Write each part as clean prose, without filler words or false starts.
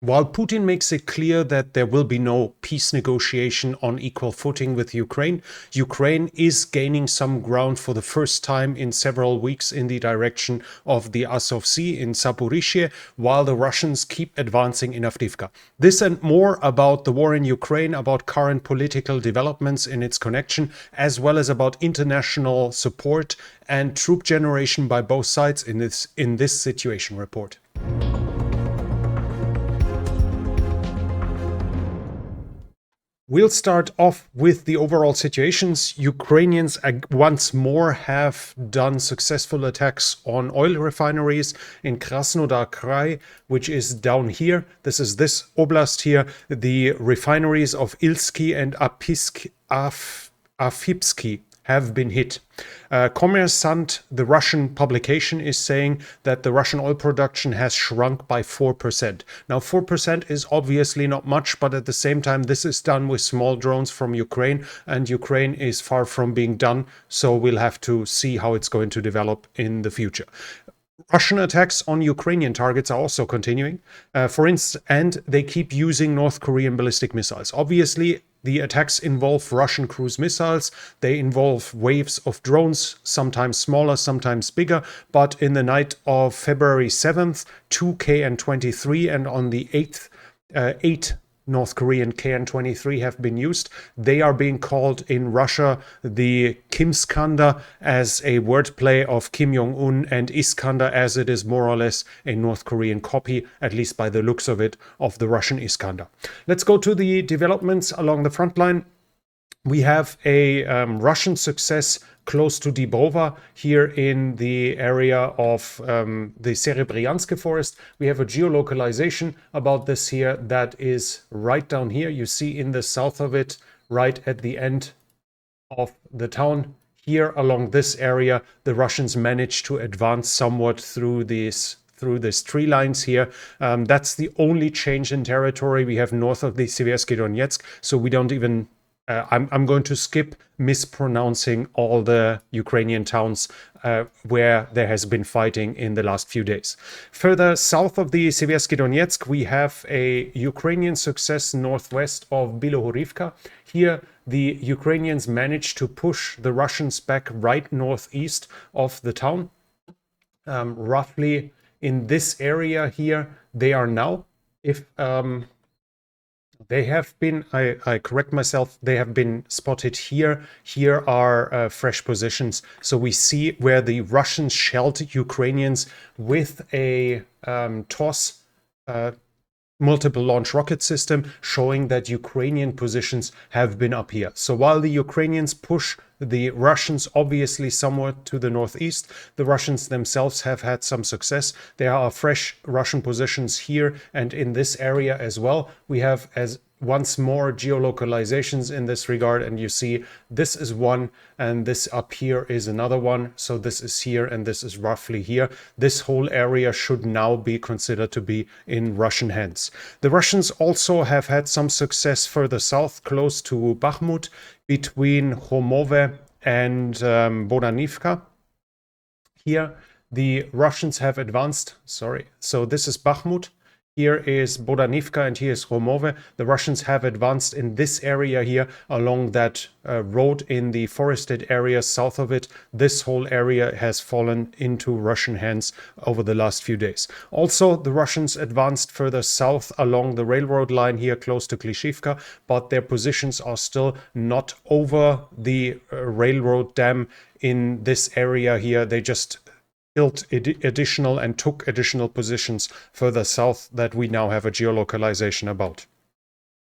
While Putin makes it clear that there will be no peace negotiation on equal footing with Ukraine, Ukraine is gaining some ground for the first time in several weeks in the direction of the Azov Sea in Zaporizhzhia, while the Russians keep advancing in Avdiivka. This and more about the war in Ukraine, about current political developments in its connection, as well as about international support and troop generation by both sides in this situation report. We'll start off with the overall situations. Ukrainians once more have done successful attacks on oil refineries in Krasnodar Krai, which is down here. This is this oblast here. The refineries of Ilsky and Afipsky have been hit. Kommersant, the Russian publication, is saying that the Russian oil production has shrunk by 4%. Now, 4% is obviously not much, but at the same time, this is done with small drones from Ukraine, and Ukraine is far from being done, so we'll have to see how it's going to develop in the future. Russian attacks on Ukrainian targets are also continuing, for instance, and they keep using North Korean ballistic missiles. Obviously, the attacks involve Russian cruise missiles. They involve waves of drones, sometimes smaller, sometimes bigger. But in the night of February 7th, 2 KN-23 and on the 8th, 8 North Korean KN-23 have been used. They are being called in Russia the Kim Skanda, as a wordplay of Kim Jong-un, and Iskander, as it is more or less a North Korean copy, at least by the looks of it, of the Russian Iskander. Let's go to the developments along the front line. We have a Russian success close to Dibrova, here in the area of the Serebryansk forest. We have a geolocalization about this here that is right down here. You see in the south of it, right at the end of the town. Here along this area, the Russians managed to advance somewhat through these tree lines here. That's the only change in territory we have north of the Seversky Donetsk, so we don't even I'm going to skip mispronouncing all the Ukrainian towns where there has been fighting in the last few days. Further south of the Seversky Donetsk, we have a Ukrainian success northwest of Bilohorivka. Here, the Ukrainians managed to push the Russians back right northeast of the town. Roughly in this area here, they are now. If they have been, I correct myself, they have been spotted here. Here are fresh positions. So we see where the Russians shelled Ukrainians with a TOS multiple launch rocket system, showing that Ukrainian positions have been up here. So while the Ukrainians push the Russians obviously somewhat to the northeast, the Russians themselves have had some success. There are fresh Russian positions here and in this area as well. We have as once more geolocalizations in this regard, and you see this is one and this up here is another one. So this is here and this is roughly here. This whole area should now be considered to be in Russian hands. The Russians also have had some success further south, close to Bakhmut, between Homove and Bodanivka. Here the Russians have advanced, so this is Bakhmut. Here is Bodanivka and here is Homove. The Russians have advanced in this area here along that road in the forested area south of it. This whole area has fallen into Russian hands over the last few days. Also, the Russians advanced further south along the railroad line here close to Klishivka, but their positions are still not over the railroad dam in this area here. They just built additional and took additional positions further south that we now have a geolocalization about.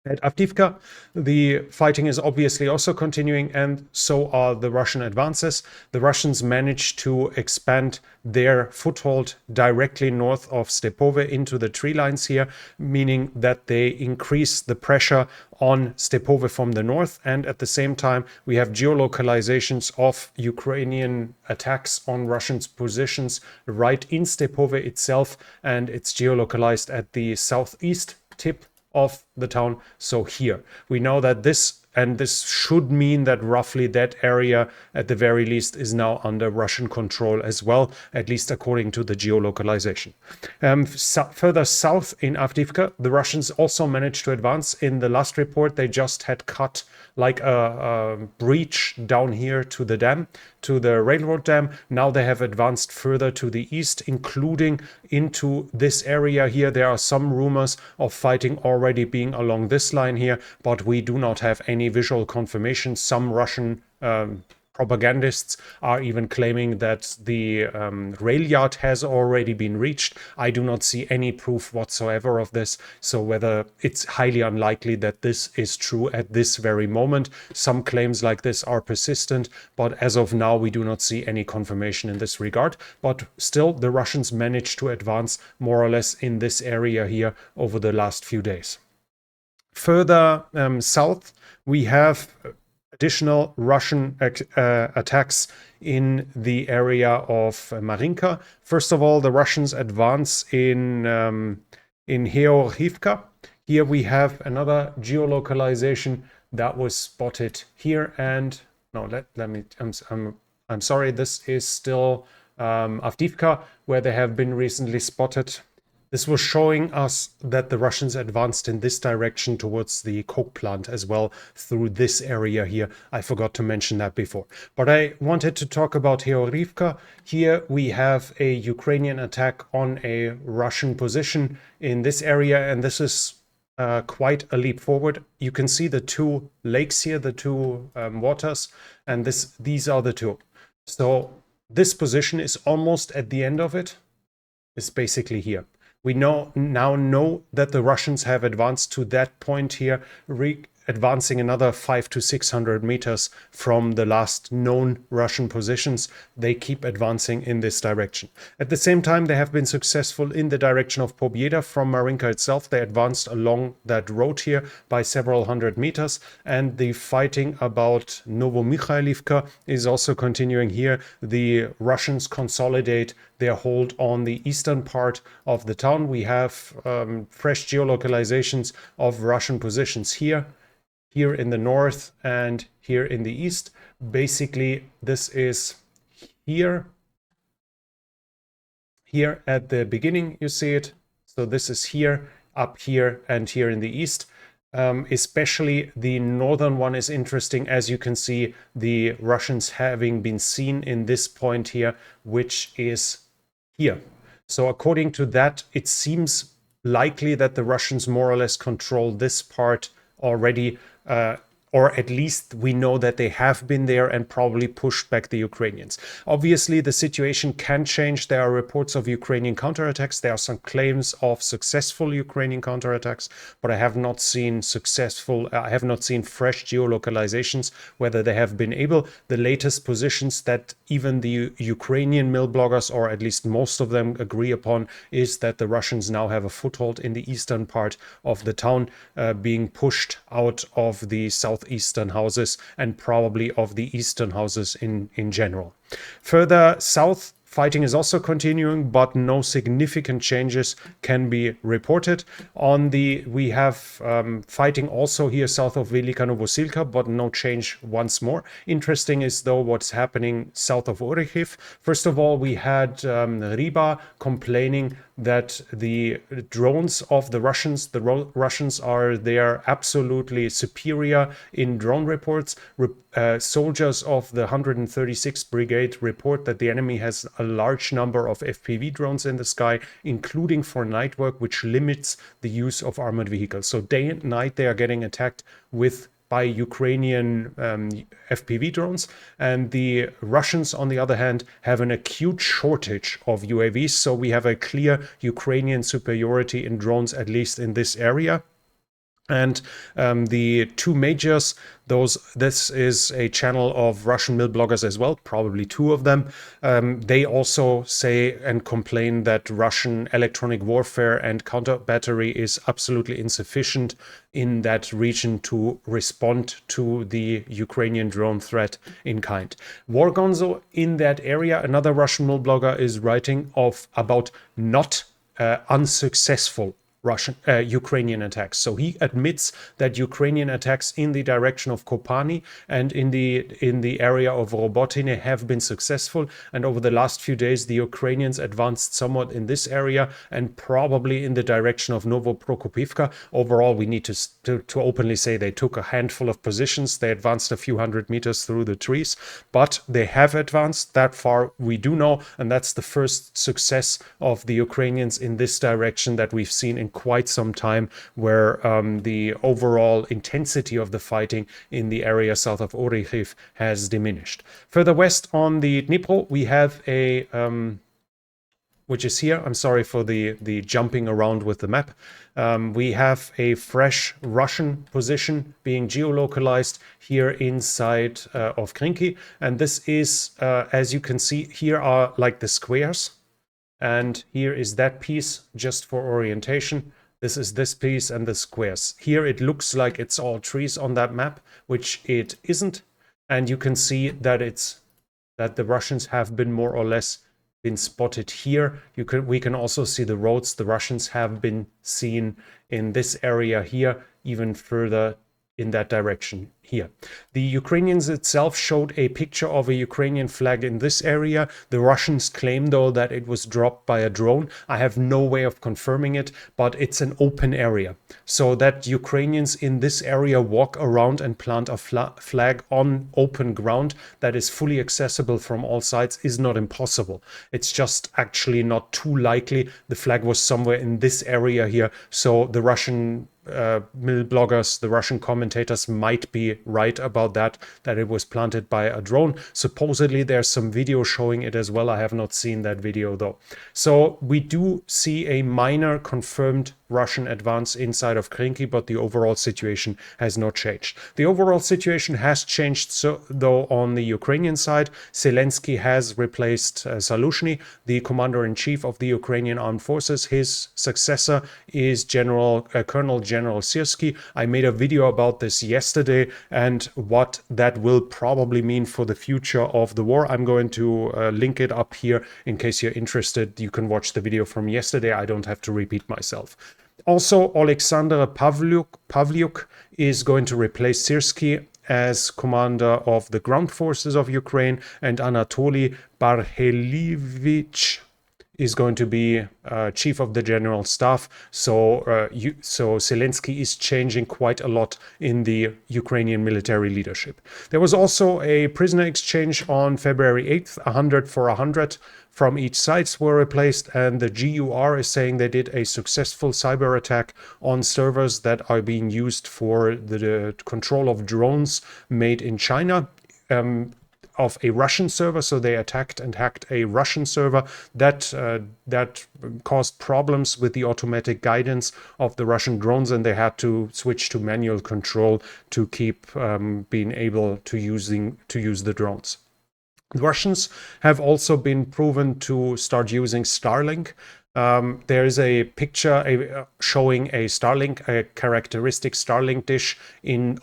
At Avdiivka, the fighting is obviously also continuing, and so are the Russian advances. The Russians managed to expand their foothold directly north of Stepove into the tree lines here, meaning that they increase the pressure on Stepove from the north, and at the same time we have geolocalizations of Ukrainian attacks on Russian positions right in Stepove itself, and it's geolocalized at the southeast tip of the town, so here. We know that this should mean that roughly that area, at the very least, is now under Russian control as well, at least according to the geolocalization. Further south in Avdiivka, the Russians also managed to advance. In the last report, they just had cut like a breach down here to the dam, to the railroad dam. Now they have advanced further to the east, including into this area here. There are some rumors of fighting already being along this line here, but we do not have any visual confirmation. Some Russian propagandists are even claiming that the rail yard has already been reached. I do not see any proof whatsoever of this, so whether it's highly unlikely that this is true at this very moment. Some claims like this are persistent, but as of now we do not see any confirmation in this regard. But still, the Russians managed to advance more or less in this area here over the last few days. Further south, we have additional Russian attacks in the area of Marinka. First of all, the Russians advance in Hoplophile. Here we have another geolocalization that was spotted here, and no, let me. I'm sorry. This is still Avdiivka, where they have been recently spotted. This was showing us that the Russians advanced in this direction towards the coke plant as well through this area here. I forgot to mention that before. But I wanted to talk about Hoplophile. Here we have a Ukrainian attack on a Russian position in this area, and this is quite a leap forward. You can see the two lakes here, the two waters, and these are the two. So this position is almost at the end of it. It's basically here. We now know that the Russians have advanced to that point here, advancing another 500 to 600 meters from the last known Russian positions. They keep advancing in this direction. At the same time, they have been successful in the direction of Pobjeda from Marinka itself. They advanced along that road here by several hundred meters, and the fighting about Novomikhailivka is also continuing here. The Russians consolidate their hold on the eastern part of the town. We have fresh geolocalizations of Russian positions here in the north and here in the east. Basically, this is here at the beginning, you see it. So this is here, up here, and here in the east. Especially the northern one is interesting, as you can see the Russians having been seen in this point here, which is here. So according to that, it seems likely that the Russians more or less control this part already, or at least we know that they have been there and probably pushed back the Ukrainians. Obviously, the situation can change. There are reports of Ukrainian counterattacks. There are some claims of successful Ukrainian counterattacks, but I have not seen I have not seen fresh geolocalizations, whether they have been able. The latest positions that even the Ukrainian mill bloggers, or at least most of them, agree upon is that the Russians now have a foothold in the eastern part of the town, being pushed out of the southeastern houses and probably of the eastern houses in general. Further south, fighting is also continuing, but no significant changes can be reported. We have fighting also here south of Velika Novosilka, but no change once more. Interesting is though what's happening south of Orikhiv. First of all, we had Riba complaining that the drones of the Russians are there absolutely superior in drone reports. Soldiers of the 136th Brigade report that the enemy has a large number of FPV drones in the sky, including for night work, which limits the use of armored vehicles. So day and night they are getting attacked by Ukrainian FPV drones, and the Russians, on the other hand, have an acute shortage of UAVs. So we have a clear Ukrainian superiority in drones, at least in this area. And the two majors, this is a channel of Russian mill bloggers as well, probably two of them. They also say and complain that Russian electronic warfare and counter battery is absolutely insufficient in that region to respond to the Ukrainian drone threat in kind. Wargonzo in that area, another Russian mill blogger, is writing about not unsuccessful Ukrainian attacks. So he admits that Ukrainian attacks in the direction of Kopani and in the area of Robotine have been successful. And over the last few days, the Ukrainians advanced somewhat in this area and probably in the direction of Novoprokopivka. Overall, we need to openly say they took a handful of positions. They advanced a few hundred meters through the trees, but they have advanced. That far we do know, and that's the first success of the Ukrainians in this direction that we've seen in quite some time, where the overall intensity of the fighting in the area south of Orikhiv has diminished. Further west on the Dnipro, we have a which is here. I'm sorry for the jumping around with the map. We have a fresh Russian position being geolocalized here inside of Krynky. And this is, as you can see, here are like the squares. And here is that piece just for orientation. This is this piece and the squares. Here it looks like it's all trees on that map, which it isn't. And you can see that that the Russians have been more or less been spotted here. We can also see the roads. The Russians have been seen in this area here, even further in that direction here. The Ukrainians itself showed a picture of a Ukrainian flag in this area. The Russians claim, though, that it was dropped by a drone. I have no way of confirming it, but it's an open area. So that Ukrainians in this area walk around and plant a flag on open ground that is fully accessible from all sides is not impossible. It's just actually not too likely. The flag was somewhere in this area here. So the Russian mill bloggers, the Russian commentators might be right about that it was planted by a drone. Supposedly there's some video showing it as well. I have not seen that video though. So we do see a minor confirmed Russian advance inside of Krynky, but the overall situation has not changed. The overall situation has changed though on the Ukrainian side. Zelensky has replaced Zaluzhny, the commander-in-chief of the Ukrainian armed forces. His successor is Colonel General Syrski. I made a video about this yesterday and what that will probably mean for the future of the war. I'm going to link it up here in case you're interested. You can watch the video from yesterday. I don't have to repeat myself. Also, Alexander Pavlyuk is going to replace Syrski as commander of the ground forces of Ukraine, and Anatoly Barhelivich is going to be chief of the general staff. So Zelensky is changing quite a lot in the Ukrainian military leadership. There was also a prisoner exchange on February 8th, 100 for 100 from each sides were replaced, and the GUR is saying they did a successful cyber attack on servers that are being used for the control of drones made in China. Of a Russian server, so they attacked and hacked a Russian server that caused problems with the automatic guidance of the Russian drones, and they had to switch to manual control to keep being able to use the drones. The Russians have also been proven to start using Starlink. There is a picture showing a characteristic Starlink dish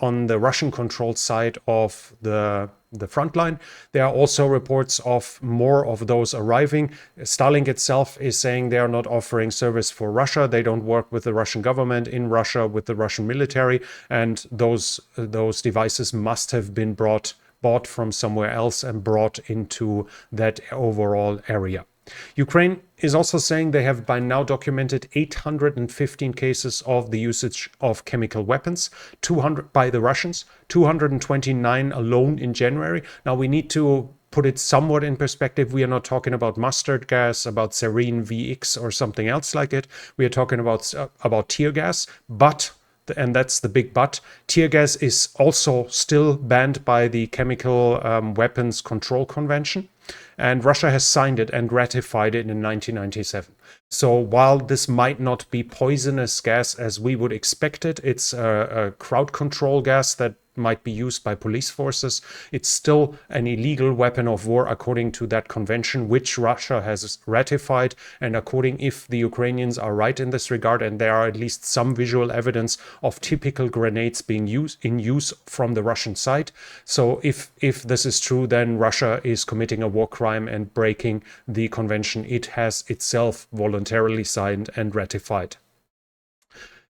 on the Russian-controlled side of the Frontline. There are also reports of more of those arriving. Starlink itself is saying they are not offering service for Russia. They don't work with the Russian government in Russia, with the Russian military, and those devices must have been bought from somewhere else and brought into that overall area. Ukraine is also saying they have by now documented 815 cases of the usage of chemical weapons, 200 by the Russians, 229 alone in January. Now we need to put it somewhat in perspective. We are not talking about mustard gas, about sarin VX or something else like it. We are talking about tear gas, but and that's the big but, tear gas is also still banned by the Chemical Weapons Control Convention, and Russia has signed it and ratified it in 1997. So while this might not be poisonous gas as we would expect it, it's a crowd control gas that might be used by police forces. It's still an illegal weapon of war according to that convention, which Russia has ratified. And if the Ukrainians are right in this regard, and there are at least some visual evidence of typical grenades being in use from the Russian side. So if this is true, then Russia is committing a war crime and breaking the convention it has itself voluntarily signed and ratified.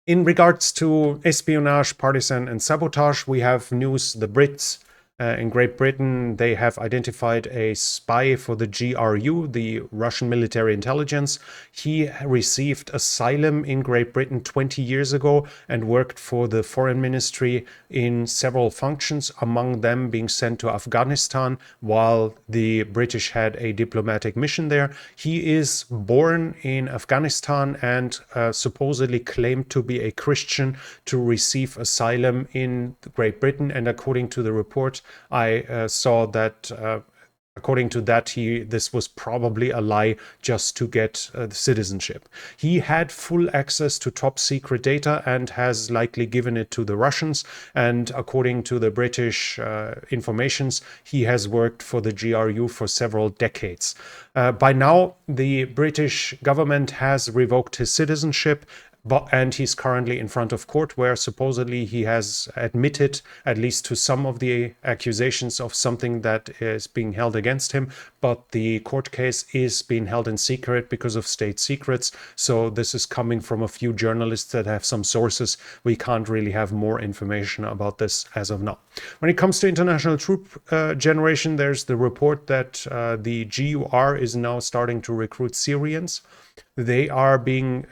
In regards to espionage, partisan, and sabotage, we have news. The Brits in Great Britain, they have identified a spy for the GRU, the Russian military intelligence. He received asylum in Great Britain 20 years ago and worked for the foreign ministry in several functions, among them being sent to Afghanistan while the British had a diplomatic mission there. He is born in Afghanistan and supposedly claimed to be a Christian to receive asylum in Great Britain. And according to the report, I saw that according to that, this was probably a lie just to get citizenship. He had full access to top secret data and has likely given it to the Russians. And according to the British informations, he has worked for the GRU for several decades. By now, the British government has revoked his citizenship, and he's currently in front of court where supposedly he has admitted at least to some of the accusations of something that is being held against him. But the court case is being held in secret because of state secrets. So this is coming from a few journalists that have some sources. We can't really have more information about this as of now. When it comes to international troop generation, there's the report that the GUR is now starting to recruit Syrians. They are being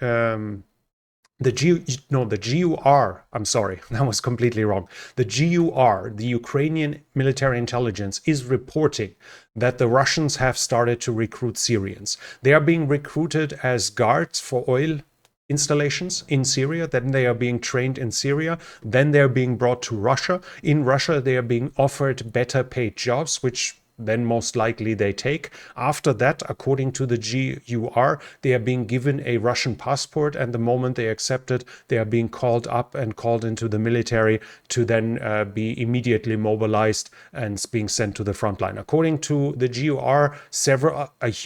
the GUR, I'm sorry, that was completely wrong. The GUR, the Ukrainian military intelligence, is reporting that the Russians have started to recruit Syrians. They are being recruited as guards for oil installations in Syria. Then they are being trained in Syria. Then they are being brought to Russia. In Russia, they are being offered better paid jobs, which then most likely they take. After that, according to the GUR, they are being given a Russian passport, and the moment they accept it, they are being called up and called into the military to then be immediately mobilized and being sent to the front line. According to the GUR,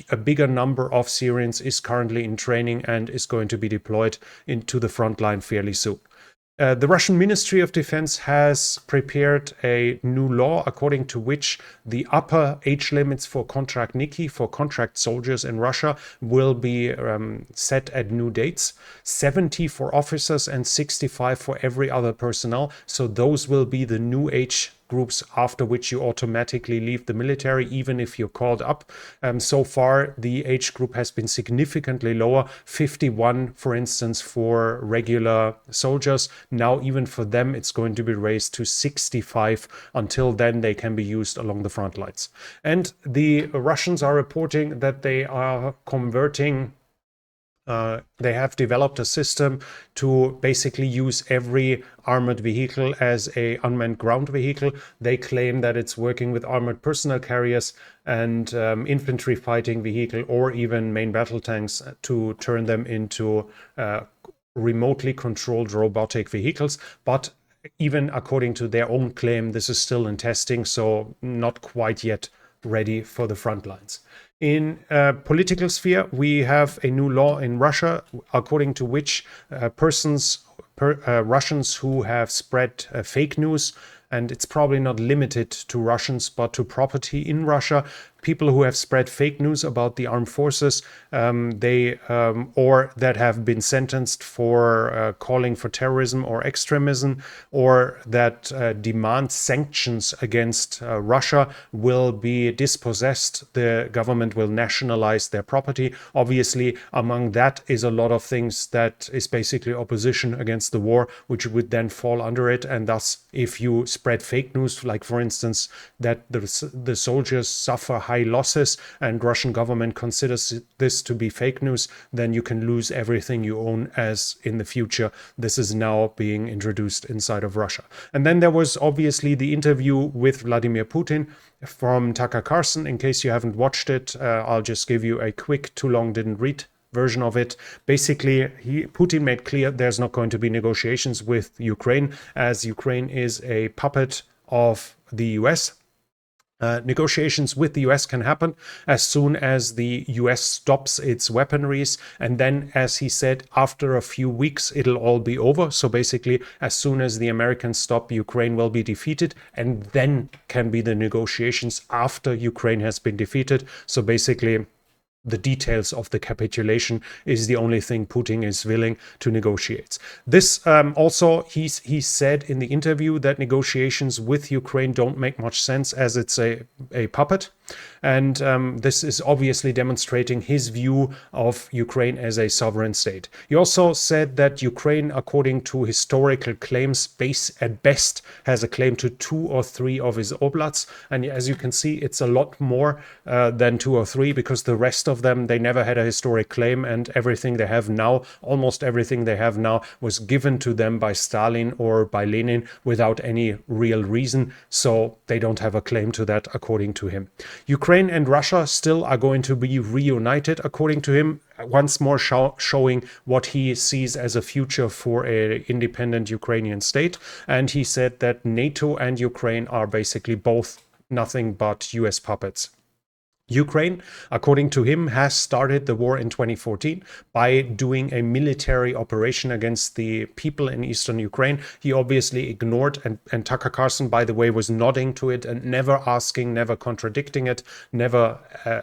a bigger number of Syrians is currently in training and is going to be deployed into the front line fairly soon. The Russian Ministry of Defense has prepared a new law according to which the upper age limits for contract Niki, for contract soldiers in Russia, will be set at new dates. 70 for officers and 65 for every other personnel. So those will be the new age groups after which you automatically leave the military, even if you're called up. So far, the age group has been significantly lower, 51, for instance, for regular soldiers. Now, even for them, it's going to be raised to 65. Until then, they can be used along the front lines. And the Russians are reporting that they are converting they have developed a system to basically use every armored vehicle as a unmanned ground vehicle. They claim that it's working with armored personnel carriers and infantry fighting vehicle or even main battle tanks to turn them into remotely controlled robotic vehicles. But even according to their own claim, this is still in testing, so not quite yet ready for the front lines. In political sphere, we have a new law in Russia, according to which Russians who have spread fake news, and it's probably not limited to Russians, but to property in Russia, people who have spread fake news about the armed forces, or that have been sentenced for calling for terrorism or extremism, or that demand sanctions against Russia, will be dispossessed. The government will nationalize their property. Obviously, among that is a lot of things that is basically opposition against the war, which would then fall under it. And thus, if you spread fake news, like for instance, that the soldiers suffer high losses and Russian government considers this to be fake news, then you can lose everything you own as in the future. This is now being introduced inside of Russia. And then there was obviously the interview with Vladimir Putin from Tucker Carlson. In case you haven't watched it, I'll just give you a quick, too long didn't read version of it. Basically, Putin made clear there's not going to be negotiations with Ukraine, as Ukraine is a puppet of the US. Negotiations with the US can happen as soon as the US stops its weaponries, and then, as he said, after a few weeks it'll all be over. So basically, as soon as the Americans stop, Ukraine will be defeated, and then can be the negotiations after Ukraine has been defeated. So basically, the details of the capitulation is the only thing Putin is willing to negotiate. This also, he said in the interview that negotiations with Ukraine don't make much sense as it's a puppet. And this is obviously demonstrating his view of Ukraine as a sovereign state. He also said that Ukraine, according to historical claims, at best has a claim to 2 or 3 of his oblasts. And as you can see, it's a lot more than 2 or 3, because the rest of them, they never had a historic claim, and everything they have now, almost everything they have now, was given to them by Stalin or by Lenin without any real reason. So they don't have a claim to that, according to him. Ukraine and Russia still are going to be reunited, according to him, once more showing what he sees as a future for an independent Ukrainian state. And he said that NATO and Ukraine are basically both nothing but US puppets. Ukraine, according to him, has started the war in 2014 by doing a military operation against the people in eastern Ukraine. He obviously ignored, and Tucker Carlson, by the way, was nodding to it and never asking, never contradicting it, never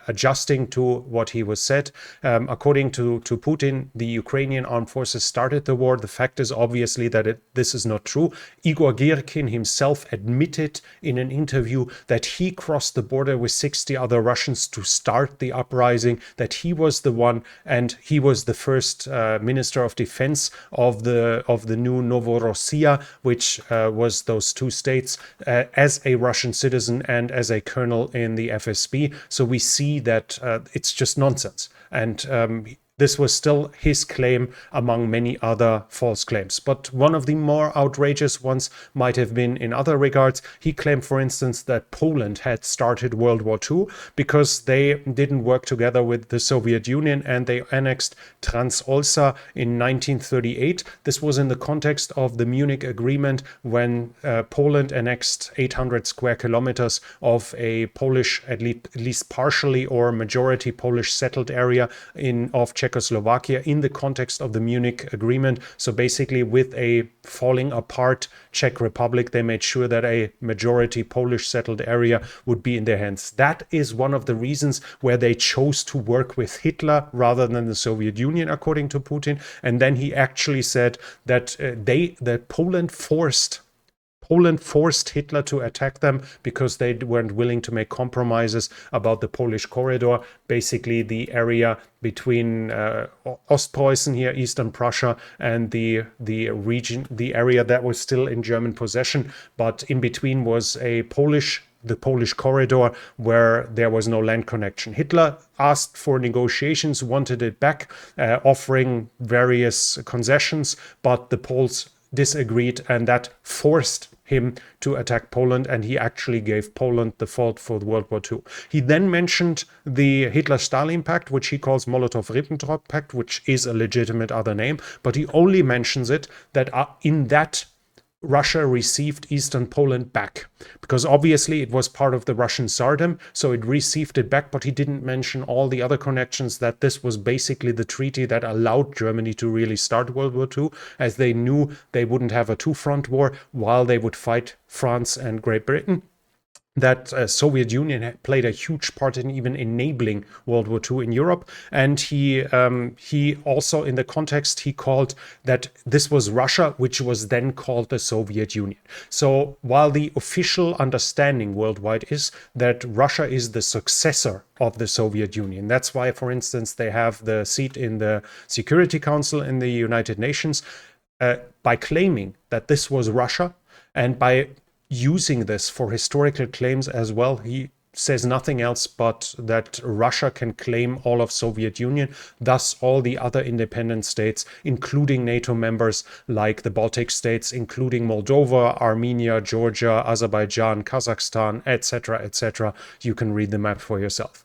adjusting to what he was said. According to Putin, the Ukrainian armed forces started the war. The fact is obviously that this is not true. Igor Girkin himself admitted in an interview that he crossed the border with 60 other Russians to start the uprising, that he was the one, and he was the first Minister of Defense of the new Novorossiya, which was those 2 states, as a Russian citizen and as a colonel in the FSB. So we see that it's just nonsense. And this was still his claim among many other false claims. But one of the more outrageous ones might have been in other regards. He claimed, for instance, that Poland had started World War II because they didn't work together with the Soviet Union and they annexed Transolsa in 1938. This was in the context of the Munich Agreement when Poland annexed 800 square kilometers of a Polish, at least partially or majority Polish settled area of Czechoslovakia in the context of the Munich Agreement. So basically, with a falling apart Czech Republic, they made sure that a majority Polish settled area would be in their hands. That is one of the reasons where they chose to work with Hitler rather than the Soviet Union, according to Putin. And then he actually said that Poland forced Hitler to attack them because they weren't willing to make compromises about the Polish corridor, basically the area between Ostpreußen here, Eastern Prussia, and the region, the area that was still in German possession, but in between was the Polish corridor where there was no land connection. Hitler asked for negotiations, wanted it back, offering various concessions, but the Poles disagreed, and that forced him to attack Poland, and he actually gave Poland the fault for World War II. He then mentioned the Hitler-Stalin Pact, which he calls Molotov-Ribbentrop Pact, which is a legitimate other name, but he only mentions it that in that Russia received Eastern Poland back, because obviously it was part of the Russian Tsardom, so it received it back, but he didn't mention all the other connections, that this was basically the treaty that allowed Germany to really start World War II, as they knew they wouldn't have a two-front war while they would fight France and Great Britain. That Soviet Union had played a huge part in even enabling World War II in Europe. And he also, in the context, he called that this was Russia, which was then called the Soviet Union. So while the official understanding worldwide is that Russia is the successor of the Soviet Union, that's why, for instance, they have the seat in the Security Council in the United Nations, by claiming that this was Russia and by using this for historical claims as well. He says nothing else but that Russia can claim all of Soviet Union, thus all the other independent states, including NATO members like the Baltic states, including Moldova, Armenia, Georgia, Azerbaijan, Kazakhstan, etc., etc. You can read the map for yourself.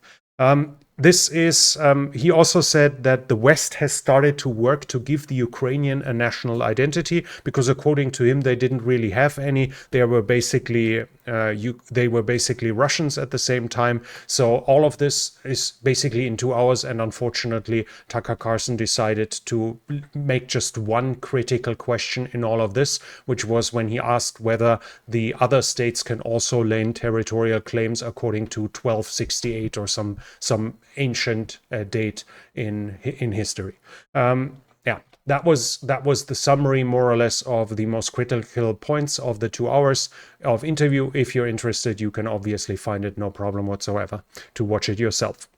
He also said that the West has started to work to give the Ukrainian a national identity, because according to him, they didn't really have any. They were basically Russians at the same time. So all of this is basically in 2 hours. And unfortunately, Tucker Carlson decided to make just one critical question in all of this, which was when he asked whether the other states can also lay territorial claims according to 1268 or some ancient date in history. Yeah, that was the summary, more or less, of the most critical points of the 2 hours of interview. If you're interested, you can obviously find it, no problem whatsoever, to watch it yourself.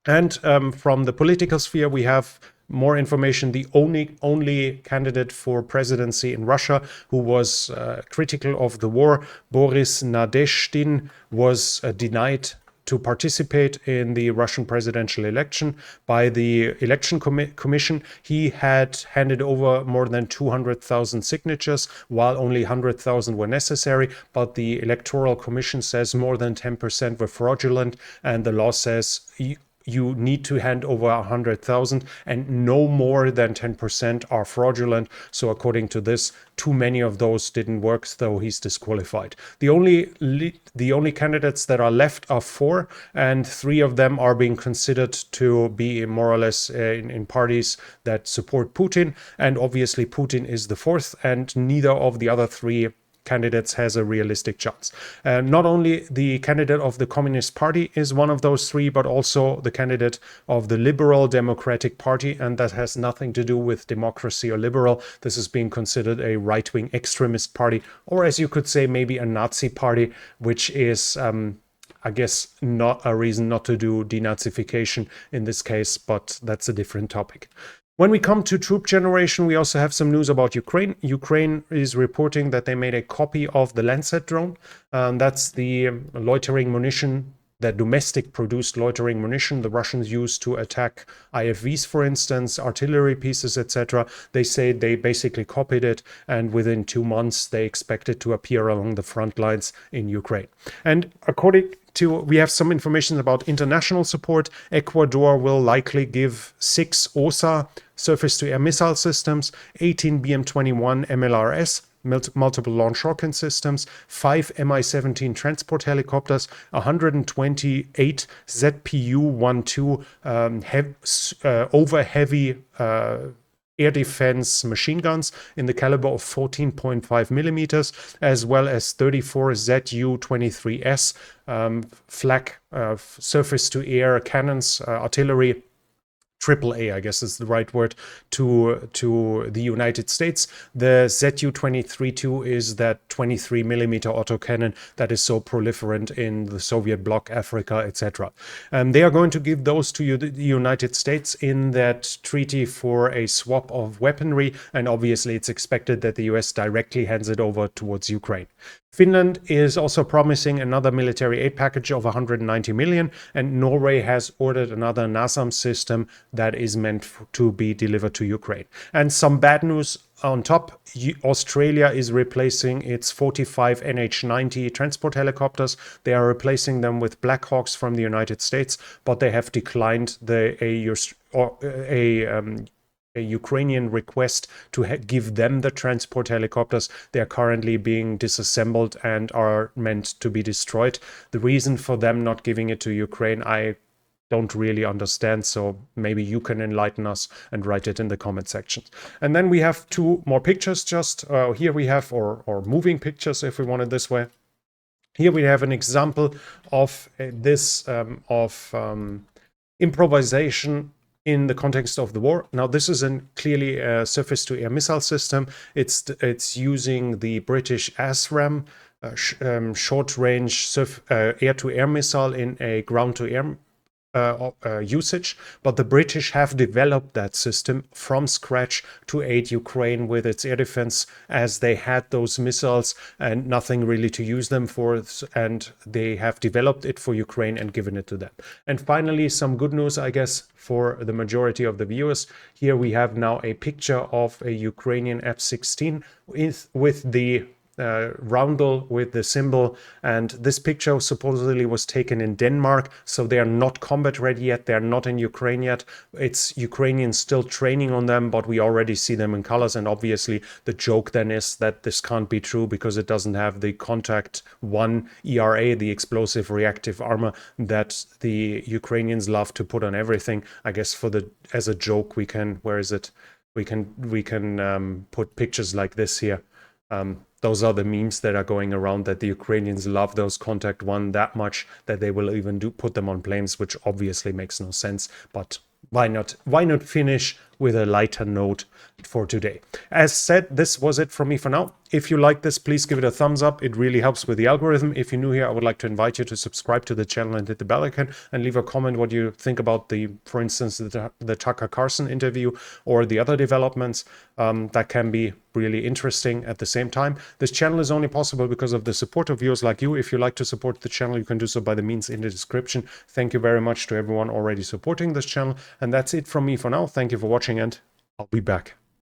And from the political sphere, we have more information. The only candidate for presidency in Russia who was critical of the war, Boris Nadezhdin, was denied to participate in the Russian presidential election by the election commission. He had handed over more than 200,000 signatures, while only 100,000 were necessary. But the electoral commission says more than 10% were fraudulent, and the law says you need to hand over 100,000 and no more than 10% are fraudulent. So according to this, too many of those didn't work, so he's disqualified. The only candidates that are left are 4, and 3 of them are being considered to be more or less in parties that support Putin. And obviously Putin is the 4th, and neither of the other 3 candidates has a realistic chance. Not only the candidate of the Communist Party is one of those 3, but also the candidate of the Liberal Democratic Party, and that has nothing to do with democracy or liberal. This is being considered a right-wing extremist party, or as you could say, maybe a Nazi party, which is I guess not a reason not to do denazification in this case, but that's a different topic. When we come to troop generation, we also have some news about Ukraine. Ukraine is reporting that they made a copy of the Lancet drone. That's the loitering munition, that domestic produced loitering munition the Russians use to attack IFVs, for instance, artillery pieces, etc. They say they basically copied it, and within 2 months they expect it to appear along the front lines in Ukraine. And according we have some information about international support. Ecuador will likely give 6 OSA surface-to-air missile systems, 18 BM-21 MLRS, multiple launch rocket systems, 5 Mi-17 transport helicopters, 128 ZPU-12 over heavy air defense machine guns in the caliber of 14.5 millimeters, as well as 34 ZU-23S flak surface-to-air cannons, artillery, AAA, I guess is the right word, to the United States. The ZU-23-2 is that 23 millimeter autocannon that is so proliferant in the Soviet bloc, Africa, etc. They are going to give those to the United States in that treaty for a swap of weaponry, and obviously it's expected that the US directly hands it over towards Ukraine. Finland is also promising another military aid package of 190 million, and Norway has ordered another NASAM system that is meant to be delivered to Ukraine. And some bad news on top, Australia is replacing its 45 NH-90 transport helicopters. They are replacing them with Black Hawks from the United States, but they have declined a Ukrainian request to give them the transport helicopters. They are currently being disassembled and are meant to be destroyed. The reason for them not giving it to Ukraine, I don't really understand, so maybe you can enlighten us and write it in the comment section. And then we have 2 more pictures just here we have, or moving pictures if we want it this way. Here we have an example of this improvisation in the context of the war. Now, this is clearly a surface-to-air missile system. It's using the British ASRAAM short-range air-to-air missile in a ground-to-air usage, but the British have developed that system from scratch to aid Ukraine with its air defense, as they had those missiles and nothing really to use them for, and they have developed it for Ukraine and given it to them. And finally, some good news, I guess, for the majority of the viewers. Here we have now a picture of a Ukrainian F-16 with the roundel with the symbol, and this picture supposedly was taken in Denmark, so they are not combat ready yet. They are not in Ukraine yet. It's Ukrainians still training on them, but we already see them in colors, and obviously the joke then is that this can't be true because it doesn't have the Contact 1 ERA, the explosive reactive armor that the Ukrainians love to put on everything. I guess as a joke we can, where is it? We can put pictures like this here. those are the memes that are going around, that the Ukrainians love those contact one that much that they will even put them on planes, which obviously makes no sense. But why not? Why not finish with a lighter note for today? As said, this was it from me for now. If you like this, please give it a thumbs up. It really helps with the algorithm. If you're new here, I would like to invite you to subscribe to the channel and hit the bell icon and leave a comment what you think about for instance, the Tucker Carlson interview or the other developments. That can be really interesting at the same time. This channel is only possible because of the support of viewers like you. If you like to support the channel, you can do so by the means in the description. Thank you very much to everyone already supporting this channel. And that's it from me for now. Thank you for watching, and I'll be back.